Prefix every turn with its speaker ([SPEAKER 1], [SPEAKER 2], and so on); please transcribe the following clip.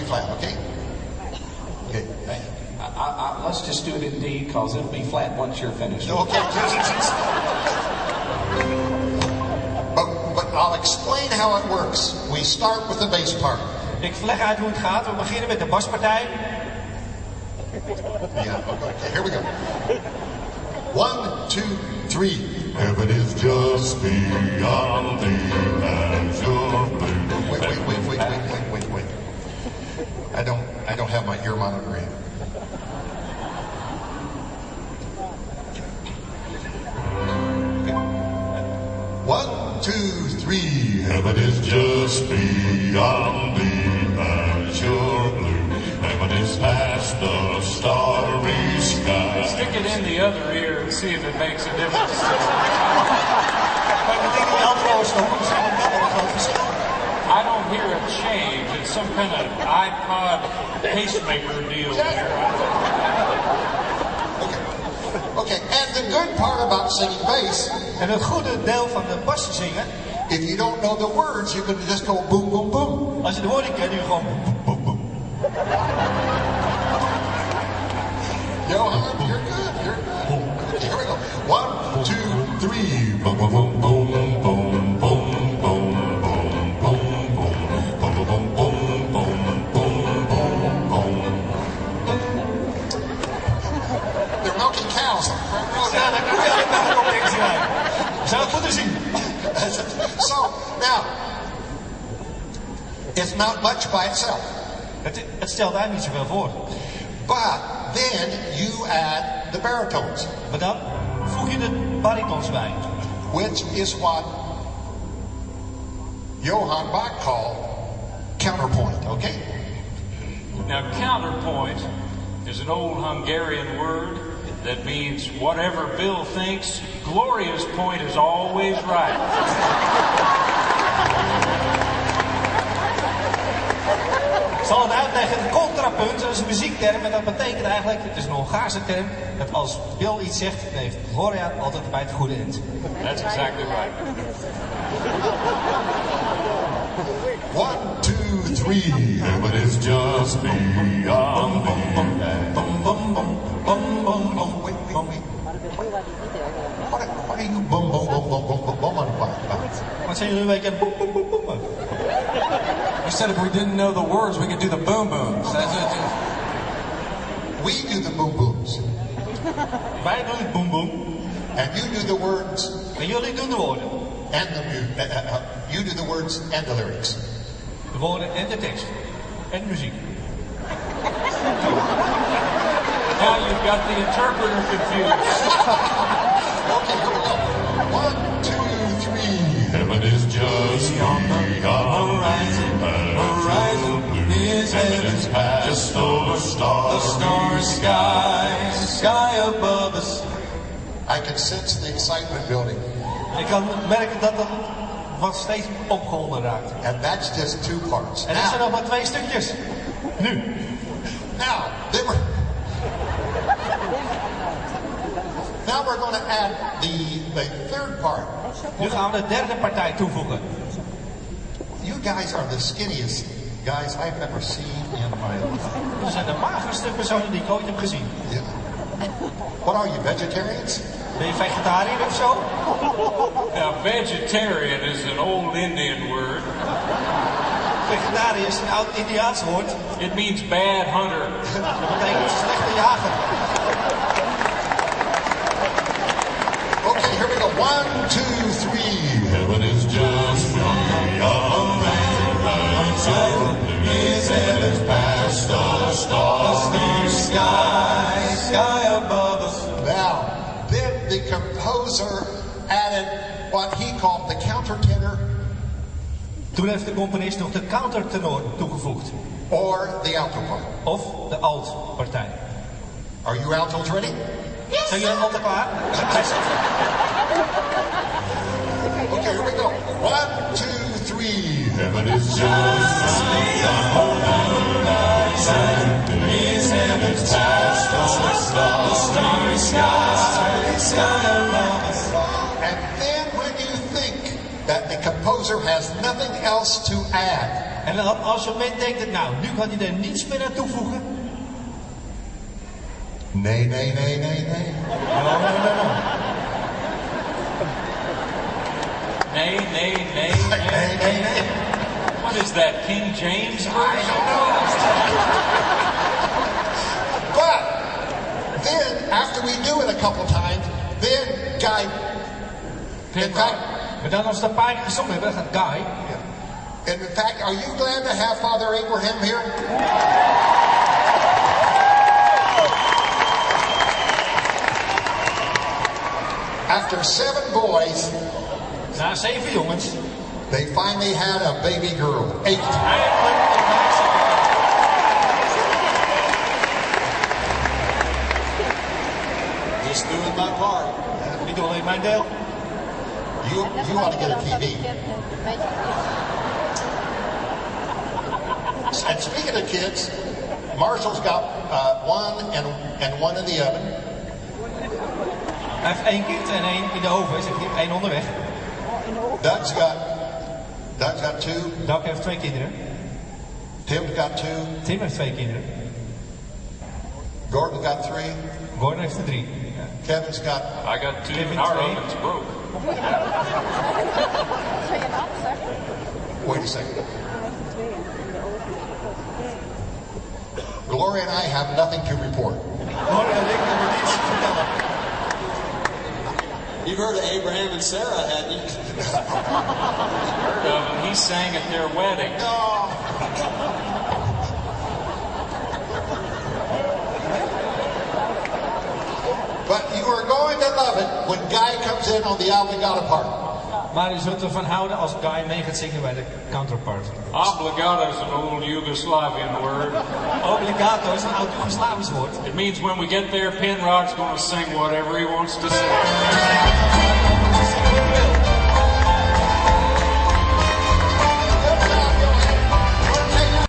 [SPEAKER 1] flat, okay? Okay.
[SPEAKER 2] Let's just do it in D, because it'll be flat once you're finished.
[SPEAKER 1] Okay. But I'll explain how it works. We start with the bass part.
[SPEAKER 3] Ik leg uit hoe het gaat. We beginnen met de baspartij.
[SPEAKER 1] Yeah, okay, here we go. 1, 2, 3.
[SPEAKER 4] Heaven is just beyond the azure blue.
[SPEAKER 1] Wait. I don't have my ear monitor in. One, 2, 3.
[SPEAKER 4] Heaven is just beyond the azure blue. Heaven is past the starry sky.
[SPEAKER 5] Stick it in the other ear and see if it makes a difference. I don't hear a change. It's some kind of iPod pacemaker deal there.
[SPEAKER 1] Okay, and the good part about singing bass,
[SPEAKER 3] En het goede deel van de bas zingen,
[SPEAKER 1] if you don't know the words, you can just go boom, boom, boom.
[SPEAKER 3] als je de woorden kent, doe je gewoon boem, boem, boem.
[SPEAKER 1] Johan, you're good. Okay, here we go. 1, 2, 3.
[SPEAKER 4] Boom, boom, boom, boom, boom, boom, boom, boom, boom, boom, boom, boom, boom, boom, boom, boom.
[SPEAKER 1] They're milking cows.
[SPEAKER 3] Ja, dan kun je alleen maar op niks rijden. Zou het moeten zien.
[SPEAKER 1] So, now, it's not much by itself.
[SPEAKER 3] Het stelt eigenlijk niet zoveel voor.
[SPEAKER 1] But then you add the baritones,
[SPEAKER 3] Maar dan voeg je de baritons bij.
[SPEAKER 1] which is what Johann Bach called counterpoint, okay?
[SPEAKER 5] Now, counterpoint is an old Hungarian word that means whatever Bill thinks, Gloria's point is always right.
[SPEAKER 3] Ik zal het uitleggen. Een contrapunt, dat is een muziekterm en dat betekent eigenlijk, het is een Hongaarse term, dat als Bill iets zegt, dan heeft Gloria altijd bij het goede eind.
[SPEAKER 5] That's exactly right.
[SPEAKER 1] 1, 2, 3.
[SPEAKER 4] Heaven is just beyond the
[SPEAKER 1] What are you boom, boom, boom, boom, boom, boom, boom, boom?
[SPEAKER 3] Wat zijn jullie een week aan boem, boem, boom, boom, boom?
[SPEAKER 6] You said if we didn't know the words, we could do the boom booms. That's it.
[SPEAKER 1] We do the boom booms,
[SPEAKER 3] Wij doen het boem boem
[SPEAKER 1] and you do the words,
[SPEAKER 3] en jullie doen de woorden.
[SPEAKER 1] and you do the words and the lyrics.
[SPEAKER 3] De woorden en de tekst. En de muziek.
[SPEAKER 5] Now you've got the interpreter confused.
[SPEAKER 1] Okay, here we go. 1, 2, 3.
[SPEAKER 4] Heaven is just beyond the horizon blue. Heaven is past the starry
[SPEAKER 6] Sky above us.
[SPEAKER 1] I can sense the excitement building,
[SPEAKER 3] Ik kan merken dat het wat steeds opgewonden raakt.
[SPEAKER 1] and that's just 2 parts.
[SPEAKER 3] En dit zijn nog maar 2 stukjes. Nu.
[SPEAKER 1] Now we're going to add the third part.
[SPEAKER 3] Nu gaan we de derde partij toevoegen.
[SPEAKER 1] You guys are the skinniest guys I've ever seen in my life.
[SPEAKER 3] We zijn de magerste personen die ik ooit heb gezien.
[SPEAKER 1] Yeah. What are you, vegetarians?
[SPEAKER 3] Ben je vegetariër of zo?
[SPEAKER 5] Now, vegetarian is an old Indian word.
[SPEAKER 3] Vegetariër is een oud Indiaans woord.
[SPEAKER 5] It means bad hunter.
[SPEAKER 3] Dat betekent slechte jager.
[SPEAKER 1] Okay, here we go. 1, 2, 3.
[SPEAKER 4] Heaven is just beyond the horizon. Heaven is past the starry
[SPEAKER 6] Sky above us.
[SPEAKER 1] Now, then the composer added what he called the countertenor
[SPEAKER 3] Toen heeft de componist nog de countertenor toegevoegd.
[SPEAKER 1] or the alto part.
[SPEAKER 3] Of de altpartij.
[SPEAKER 1] Are you altos ready?
[SPEAKER 3] Zijn jullie altijd klaar?
[SPEAKER 1] Okay, here we go. 1, 2, 3.
[SPEAKER 4] Heaven is just beyond the horizon. Heaven is past the starry sky above us.
[SPEAKER 1] And then when you think that the composer composer has nothing else to add.
[SPEAKER 3] En dan als je denkt, nou, nu kan hij er niets meer aan toevoegen.
[SPEAKER 1] Nee.
[SPEAKER 3] No.
[SPEAKER 5] Nee. What is that, King James?
[SPEAKER 1] I don't know. But then, after we do it a couple times, then Guy. In fact,
[SPEAKER 3] maar dan als we een paar keer gezongen hebben, dan gaat Guy.
[SPEAKER 1] and in fact, are you glad to have Father Abraham here? After 7 boys,
[SPEAKER 3] Na 7 jongens.
[SPEAKER 1] they finally had a baby girl. 8.
[SPEAKER 6] Just doing my part.
[SPEAKER 3] Niet alleen mijn deel.
[SPEAKER 1] You ought to get a TV. And speaking of kids, Marshall's got one and one in the oven.
[SPEAKER 3] Hij heeft 1 kind en 1 in de oven, zegt hij. 1 onderweg.
[SPEAKER 1] Doug's got 2.
[SPEAKER 3] Doug heeft 2 kinderen.
[SPEAKER 1] Tim's got 2.
[SPEAKER 3] Tim heeft 2 kinderen.
[SPEAKER 1] Gordon's got 3.
[SPEAKER 3] Gordon heeft er 3.
[SPEAKER 1] Kevin's got.
[SPEAKER 5] I got 2.
[SPEAKER 3] Kevin,
[SPEAKER 5] Our
[SPEAKER 3] 2.
[SPEAKER 5] oven's broke.
[SPEAKER 1] Wait a second. Gloria and I have nothing to report.
[SPEAKER 3] Gordon en ik hebben niets te vertellen.
[SPEAKER 6] You've heard of Abraham and Sarah, hadn't you?
[SPEAKER 5] Heard of him. He sang at their wedding.
[SPEAKER 1] But you are going to love it when Guy comes in on the obligata part.
[SPEAKER 3] Maar u zult ervan houden als Guy mee gaat zingen bij de counterpart.
[SPEAKER 5] Obligata is an old Yugoslavian word.
[SPEAKER 3] Obligato is een oud Joegoslavisch woord.
[SPEAKER 5] It means when we get there, Penrod's going to sing whatever he wants to sing.